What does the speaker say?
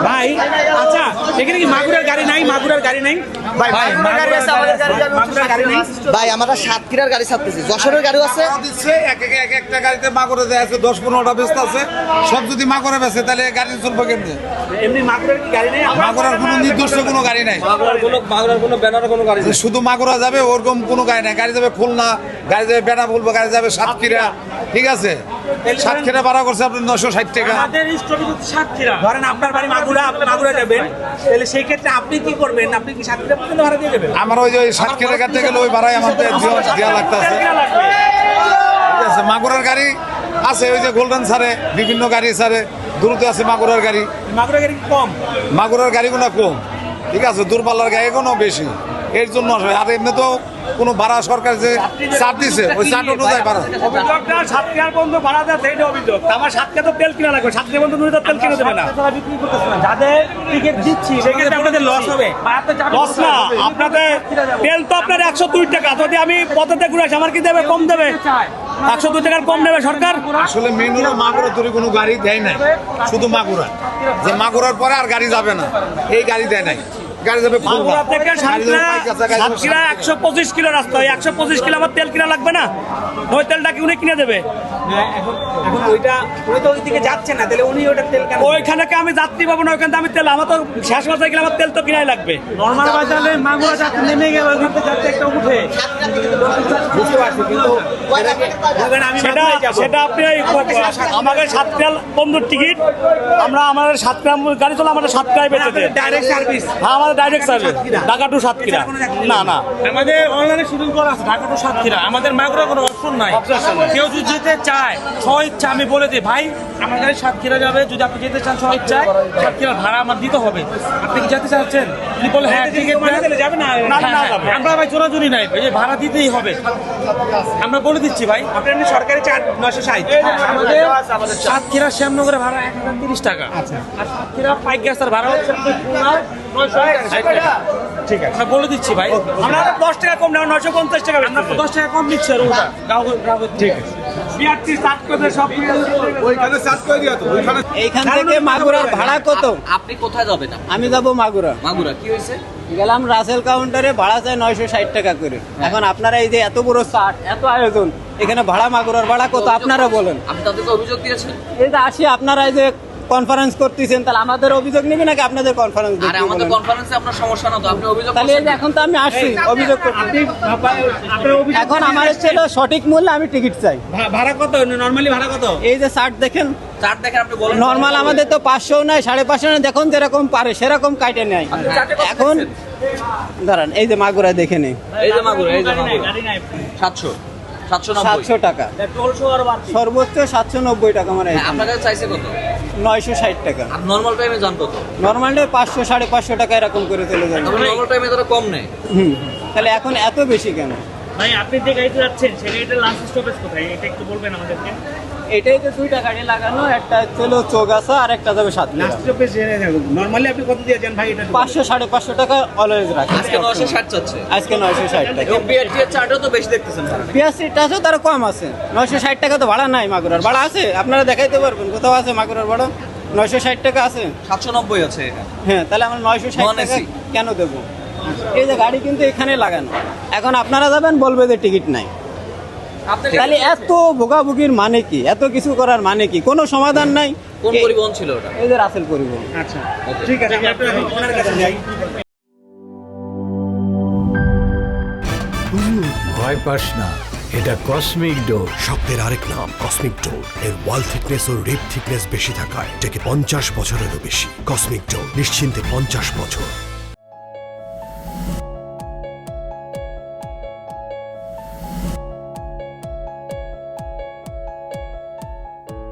ভাই আচ্ছা এখানে কি মাগুরার গাড়ি নাই? মাগুরার গাড়ি নাই ভাই? মাগুরার গাড়ি নেই ভাই, আমরা সাতক্ষীরার গাড়ি ছাড়তেছি, যশোরের গাড়িও আছে। দিচ্ছে একটা গাড়িতে মাগুরে দেয়া আছে 10-15টা ব্যস্ত আছে, সব যদি মাগুরে বেছে তাহলে গাড়ি চলবে কেমনে? এমনি মাগুরার কি গাড়ি নেই? মাগুরার কোনো নির্দিষ্ট কোনো গাড়ি নাই, মাগুরার কোনো ব্যানার কোনো গাড়ি নেই। শুধু মাগুরা যাবে ওরকম কোনো গাড়ি নাই। গাড়ি যাবে খুলনা, গাড়ি যাবে বেনাপোল, গাড়ি যাবে সাতক্ষীরা, ঠিক আছে? সাতক্ষীরা ভাড়া করছে আপনার 960 টাকা। আমাদের স্থগিত সাতক্ষীরা। ধরেন আপনার বাড়ি মাগুরা, আপনি মাগুরা যাবেন, তাহলে সেই ক্ষেত্রে আপনি কি করবেন? আপনি কি সাতক্ষীরা পর্যন্ত ভাড়া দিয়ে দেবেন? আমার ওই যে সাতক্ষীরা কাটতে গেলে ওই ভাড়াই আমাদের দেওয়া লাগতেছে, ঠিক আছে? মাগুরার গাড়ি আছে, ওই যে গোল্ডেন সারে বিভিন্ন গাড়ি সারে, দ্রুত আছে মাগুরার গাড়ি। মাগুরা গাড়ি কম, মাগুরার গাড়িগুলো কম, ঠিক আছে? দূরপাল্লার গাড়িগুলো বেশি, এর জন্য আসবে। আর এমনি তো কোনো ভাড়া সরকার যে চাপ দিছে ওই চাট অনুযায়ী ভাড়া। অভিযোগটা সাতক্ষীরার বন্ধু ভাড়া দেয়, সেইটা অভিযোগ। আমার সাতক্ষীরা তো তেল কিনা লাগবে, সাতক্ষীরা বন্ধু তো তেল কিনে দেবে না। যাদের টিকিট দিচ্ছি সেক্ষেত্রে আপনাদের লস হবে। লস না, আপনাদের তেল তো আপনার 102 টাকা, যদি আমি পথে ঘুরে আসি আমার কি দেবে? কম দেবে, 102 টাকার কম দেবে সরকার। আসলে মেন হলো মাগুরা তৈরি কোনো গাড়ি দেয় নাই, শুধু মাগুরা, যে মাগুরার পরে আর গাড়ি যাবে না এই গাড়ি দেয় নাই। গাড়ি যাবে মাগুরা থেকে সাতক্ষীরা 125 কিলো রাস্তা, 125 কিলো আমার তেল কিনা লাগবে না? ওই তেলটা কি উনি কিনে দেবে? এখন ওইটা উনি তো ওই দিকে যাচ্ছে না, তাহলে উনি ওইটা তেল কেন? ওইখানে কি আমি যাত্রী পাবো না? ওইখানে আমি তেল, আমার তো শেষ মাসে গেলে আমার তেল তো কিনাই লাগবে। নরমাল বাজারে মাগুরা যাত্রী নেমে গেল, ওইখান থেকে যাত্রী একটা উঠে বুঝতে পারছি, কিন্তু সেটা আপনি আমাদের সাতক্ষীরা বন্ধুর টিকিট, আমরা আমাদের সাতক্ষীরা গাড়ি চলে, আমাদের সাতক্ষীরায় বেঁচে ডাইরেক্ট সার্ভিস। হ্যাঁ, আমাদের direct service Dhaka to Satkhira. না না, আমাদের অনলাইনে শিডিউল করা আছে ঢাকা টু সাতক্ষীরা। আমাদের মাগুরা কোনো অপশন নাই। কেউ যদি যেতে চায় স্বইচ্ছা, আমি বলে দিই ভাই আমার গাড়ি সাতক্ষীরা যাবে, যদি আপনি যেতে চান স্বইচ্ছায়, সাতক্ষীরা ভাড়া আমার দিতে হবে। আপনি কি যেতে চাচ্ছেন? যদি বলে হ্যাঁ টিকিট যাবে না, আমরা ভাই জোরাজুরি নাই, এই যে ভাড়া দিতেই হবে, আমরা বলে দিচ্ছি ভাই। আপনার সরকারি চার্জ 960, আমাদের সাতক্ষীরা শ্যামনগরে ভাড়া 1030 টাকা, আর সাতক্ষীরা পাইক গাছার ভাড়া হচ্ছে 960 টাকা। ঠিক আছে, বলে দিচ্ছি ভাই, আমরা 10 টাকা কম নেব, 950 টাকা, আমরা 10 টাকা কম নিচ্ছি। আর ওটা ঠিক আছে, বিআরটি স্টার্ট করে সব ওইখানে স্টার্ট করে দিও তো। এইখান থেকে মাগুরার ভাড়া কত? আপনি কোথায় যাবেন? আমি যাব মাগুরা। মাগুরা কি হয়েছে? গেলাম রাসেল কাউন্টারে, ভাড়া চাই 960 টাকা করে। এখন আপনারা এই যে এত বড় চাট, এত আয়োজন, এখানে ভাড়া মাগুরার ভাড়া কত আপনারা বলেন? আপনি তাদেরকে অভিযোগ দিয়েছেন? এই যে আসি আপনারা এই যে কনফারেন্স করতেছেন, তাহলে আমাদের অভিযোগ নেবে নাকি আপনাদের কনফারেন্স? আরে আমাদের কনফারেন্সে আপনার সমস্যা না তো, আপনি অভিযোগ তাহলে এই যে এখন তো আমি আসছি অভিযোগ করতে। এখন আমার ছিল সঠিক মূল্যে আমি টিকিট চাই। ভাড়া কত নরমালি? ভাড়া কত? এই যে চার্ট দেখেন, চার্ট দেখেন, আপনি বলেন। নরমাল আমাদের তো 500 নাই, 550 নাই, দেখুন যেরকম পারে সেরকম কাটে নেয়। এখন দাঁড়ান, এই যে মাগুরা দেখে নেই, এই যে মাগুরা, এই যে মাগুরা 700 টাকা, সর্বোচ্চ 790 টাকা। আমার আপনার কাছে চাইছে কত? 960 টাকা। আর নরমাল টাইমে যান কত? নরমাল টাইমে 500 550 টাকা এরকম করে চলে যাবে। নরমাল টাইমে তারা কম নেই। তাহলে এখন এত বেশি কেন? ভাই আপনি যে গাড়িতে যাচ্ছেন সেই গাড়িটার লাঞ্চ স্টপেজ কোথায়? এটা একটু বলবেন আমাদেরকে। এটাই তো 2টা গাড়ি লাগানো, একটা ছিল চৌগাছা আর একটা যাবে সাতক্ষীরা। লাঞ্চ স্টপেজ নরমালি আপনি কত দিয়ে যান ভাই? এটা 500 550 টাকা অলওয়েজ রাখি। আজকে 960 চাচ্ছে, আজকে 960 টাকা। এবং বিআরটি এর চার্টও তো বেশি দেখতেছেন। বিআরটিটা আছে তার কম আছে, 960 টাকা তো ভাড়া নাই। মাগুরার ভাড়া আছে, আপনারা দেখাইতে পারবেন কোথাও আছে মাগুরার ভাড়া? 960 টাকা আছে, 790 আছে এখানে। হ্যাঁ, তাহলে আমরা 960 টাকা কেন দেবো? এই যে গাড়ি কিন্তু এখানে লাগানো, এখন আপনারা যাবেন বলবে যে টিকিট নাই। তাহলে এত ভোগাভুগির মানে কি? এত কিছু করার মানে কি? কোনো সমাধান নাই। কোন পরিবহন ছিল ওটা? এই যে রাসেল পরিবহন। আচ্ছা ঠিক আছে, আমরা একটু ওনার কাছে যাই। ভয় পাস না, এটা কসমিক ডোর। শব্দের আরেক নাম কসমিক ডোর। এর ওয়াল থিকনেস ও রিপ থিকনেস বেশি থাকায় এটাকে 50 বছরেরও বেশি। কসমিক ডোর, নিশ্চিন্তে 50 বছর।